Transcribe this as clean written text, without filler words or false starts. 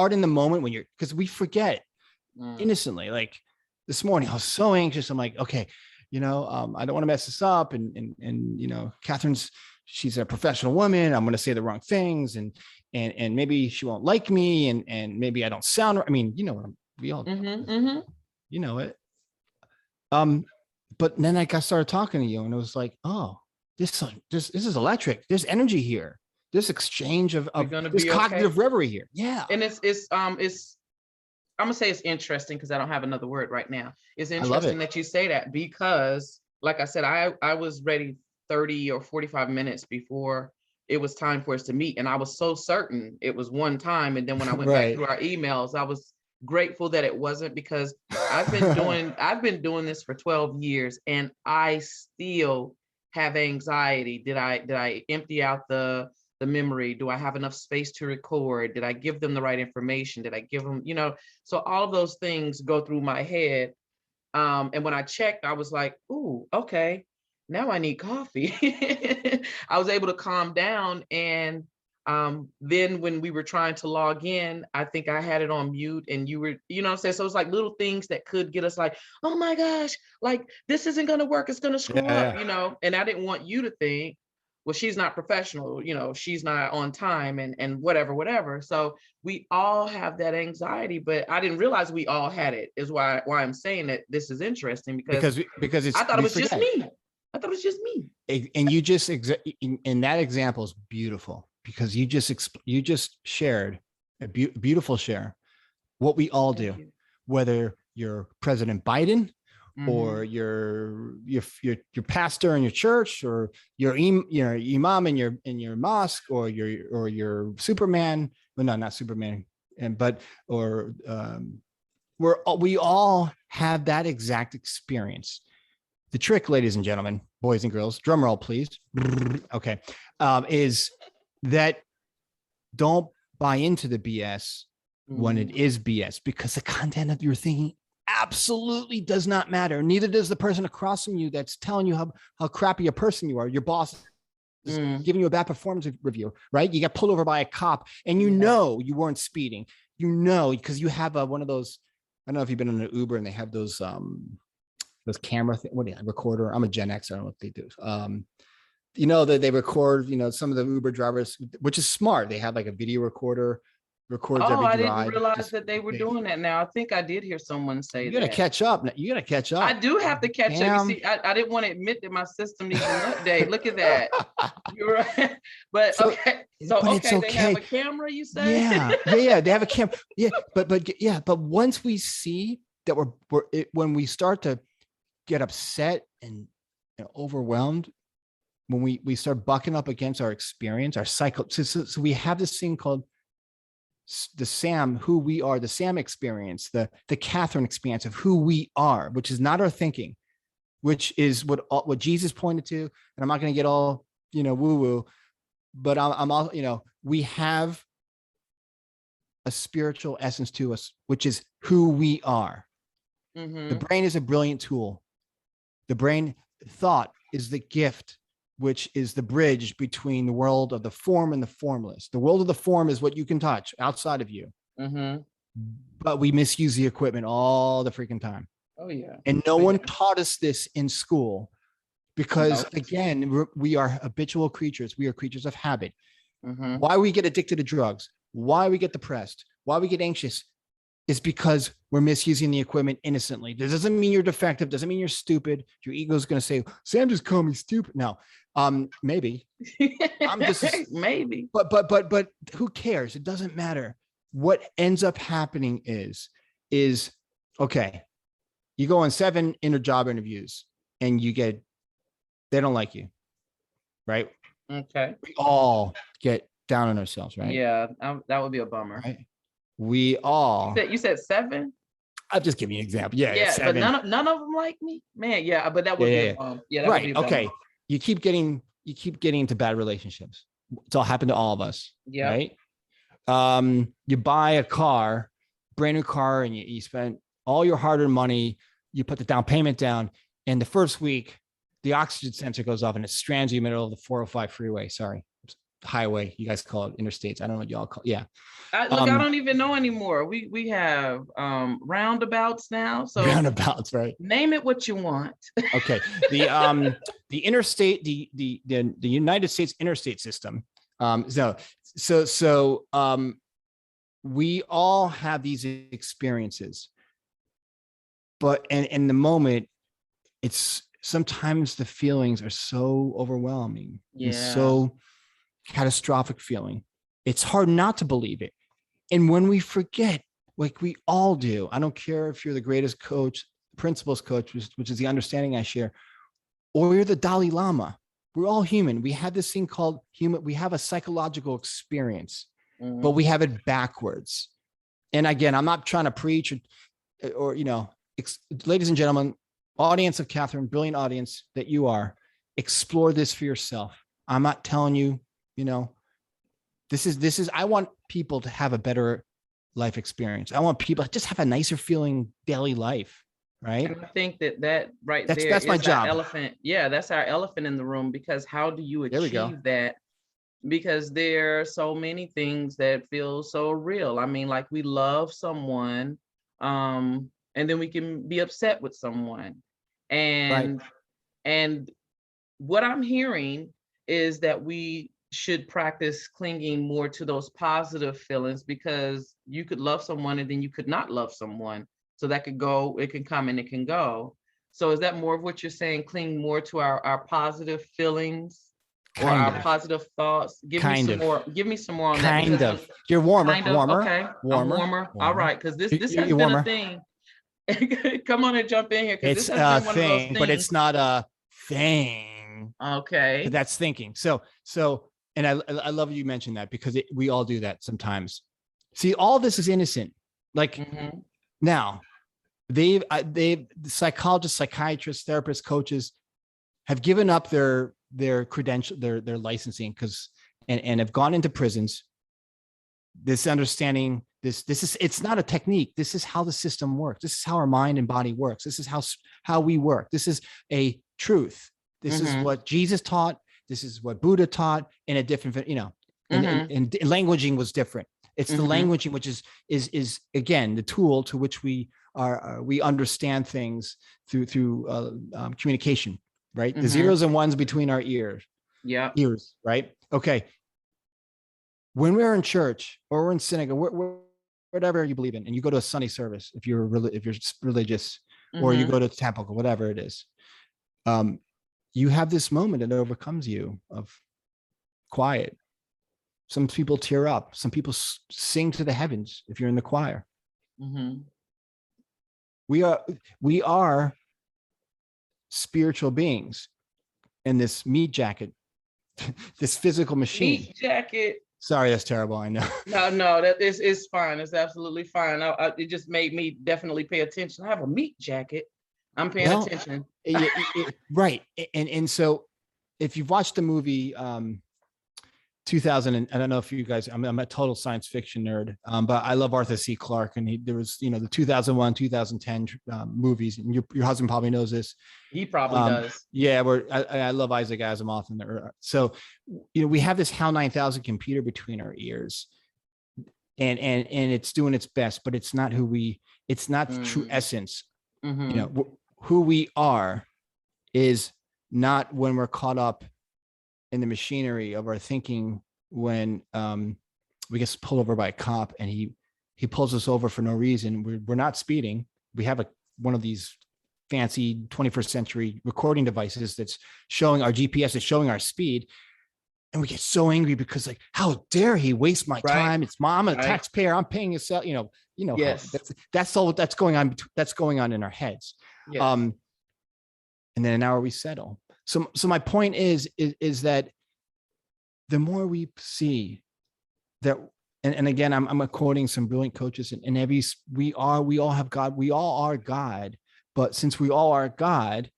Start in the moment when because we forget innocently. Like this morning, I was so anxious. I'm like, okay, I don't want to mess this up. And she's a professional woman. I'm going to say the wrong things, and maybe she won't like me, and maybe I don't sound. I mean, we all, it. But then I started talking to you, and it was like, oh, this is electric. There's energy here. This exchange of this cognitive reverie here. Yeah. And it's I'm gonna say it's interesting because I don't have another word right now. It's interesting that you say that, because like I said, I was ready 30 or 45 minutes before it was time for us to meet. And I was so certain it was one time. And then when I went back through our emails, I was grateful that it wasn't, because I've been doing this for 12 years and I still have anxiety. Did I empty out the memory? Do I have enough space to record? Did I give them the right information? Did I give them, so all of those things go through my head. And when I checked, I was like, ooh, okay, now I need coffee. I was able to calm down. And then when we were trying to log in, I think I had it on mute, and you were, what I'm saying? So it's like little things that could get us like, oh my gosh, like this isn't going to work. It's going to screw up, and I didn't want you to think, well, she's not professional, she's not on time and whatever. So we all have that anxiety, but I didn't realize we all had it, is why I'm saying that this is interesting, because it's, I thought it was just me. I thought it was just me. And you just, in that example is beautiful, because you just shared a beautiful share, what we all do, whether you're President Biden, or your pastor in your church, or your imam in your mosque, or your Superman. Well, no, not Superman, we all have that exact experience. The trick, ladies and gentlemen, boys and girls, drum roll, please. Okay, is that don't buy into the BS when it is BS, because the content of your thinking absolutely does not matter. Neither does the person across from you that's telling you how crappy a person you are. Your boss is giving you a bad performance review, right? You got pulled over by a cop, and you weren't speeding. Because you have one of those. I don't know if you've been in an Uber and they have those camera recorder. I'm a Gen X. I don't know what they do. That they record. Some of the Uber drivers, which is smart. They have like a video recorder. Records every drive. I didn't realize that they were doing that now. I think I did hear someone say that. You got to catch up. I do have to catch up. You see, I didn't want to admit that my system needs an update. Look at that. You're right. But okay. So they have a camera, you say? Yeah. They have a camera. Yeah, but once we see that when we start to get upset and overwhelmed, when we start bucking up against our experience, our cycle. So we have this thing called the Sam, who we are, the Sam experience, the Catherine experience of who we are, which is not our thinking, which is what Jesus pointed to. And I'm not going to get all, woo woo, but I'm all, we have a spiritual essence to us, which is who we are. The brain is a brilliant tool. The brain thought is the gift, which is the bridge between the world of the form and the formless. The world of the form is what you can touch outside of you. But we misuse the equipment all the freaking time. Oh, yeah. And no one taught us this in school, because, again, we are habitual creatures. We are creatures of habit. Why we get addicted to drugs, why we get depressed, why we get anxious, is because we're misusing the equipment innocently. This doesn't mean you're defective. Doesn't mean you're stupid. Your ego is going to say, Sam just called me stupid. No, maybe. I'm just maybe. But who cares? It doesn't matter. What ends up happening is okay. You go on 7 job interviews and they don't like you, right? Okay. We all get down on ourselves, right? Yeah, that would be a bummer. Right? We all. You said 7? I'll just give you an example. Yeah, 7. But none of them like me, man. Yeah, but that would be a bummer. Yeah, that right. Would be a bummer. Okay. You keep getting into bad relationships. It's all happened to all of us. Yeah. Right. You buy a car, brand new car, and you spent all your hard-earned money. You put the down payment down, and the first week, the oxygen sensor goes off, and it strands you in the middle of the 405 freeway. Sorry. highway. You guys call it interstates. I don't know what y'all call it. Yeah. I don't even know anymore. We have roundabouts now. So roundabouts, right? Name it what you want. Okay. The interstate, the United States interstate system. So we all have these experiences, but in the moment, it's sometimes the feelings are so overwhelming and so catastrophic feeling. It's hard not to believe it. And when we forget, like we all do, I don't care if you're the greatest coach, principles coach, which is the understanding I share, or you're the Dalai Lama. We're all human. We have this thing called human. We have a psychological experience, but we have it backwards. And again, I'm not trying to preach or ladies and gentlemen, audience of Catherine, brilliant audience that you are, explore this for yourself. I'm not telling you, this is, I want people to have a better life experience. I want people to just have a nicer feeling daily life. Right. And I think that right there that's my job. Elephant. Yeah, that's our elephant in the room, because how do you achieve that? Because there are so many things that feel so real. I mean, like we love someone, and then we can be upset with someone. And what I'm hearing is that we should practice clinging more to those positive feelings, because you could love someone and then you could not love someone. So that could go, it can come and it can go. So is that more of what you're saying? Cling more to our positive feelings or our positive thoughts? Give me some more on that. Kind of. You're warmer. Okay. Warmer. All right. Because this has been a thing. Come on and jump in here. It's a thing, but it's not a thing. Okay. But that's thinking. So, and I love you mentioned that, because we all do that sometimes. See, all this is innocent. Like now, the psychologists, psychiatrists, therapists, coaches have given up their credential, their licensing, and have gone into prisons. This understanding, this is, it's not a technique. This is how the system works. This is how our mind and body works. This is how we work. This is a truth. This is what Jesus taught. This is what Buddha taught in a different, and languaging was different. It's the languaging, which is again, the tool to which we understand things through communication, right? The zeros and ones between our ears. Yeah. Ears, right? Okay. When we're in church or we're in synagogue, whatever you believe in, and you go to a Sunday service, if you're religious, or you go to temple, whatever it is, you have this moment that overcomes you of quiet. Some people tear up. Some people sing to the heavens if you're in the choir. We are spiritual beings in this meat jacket, this physical machine. Meat jacket. Sorry, that's terrible. I know. No, that is fine. It's absolutely fine. It just made me definitely pay attention. I have a meat jacket. I'm paying attention. Right. And so if you've watched the movie 2000, and I don't know if you guys, I'm a total science fiction nerd, but I love Arthur C. Clarke, and there was, the 2001, 2010 movies, and your husband probably knows this. He probably does. Yeah, I love Isaac Asimov, so we have this HAL 9000 computer between our ears, and it's doing its best, but it's not it's not the true essence. Who we are is not when we're caught up in the machinery of our thinking, when we get pulled over by a cop and he pulls us over for no reason. We're not speeding. We have one of these fancy 21st century recording devices that's showing our GPS, is showing our speed. And we get so angry because, like, how dare he waste my time? It's I'm a taxpayer. I'm paying his cell, yes. That's all that's going on. That's going on in our heads. Yes. And then an hour we settle. So my point is that the more we see that, and again, I'm quoting some brilliant coaches, and we all have God. We all are God. But since we all are God,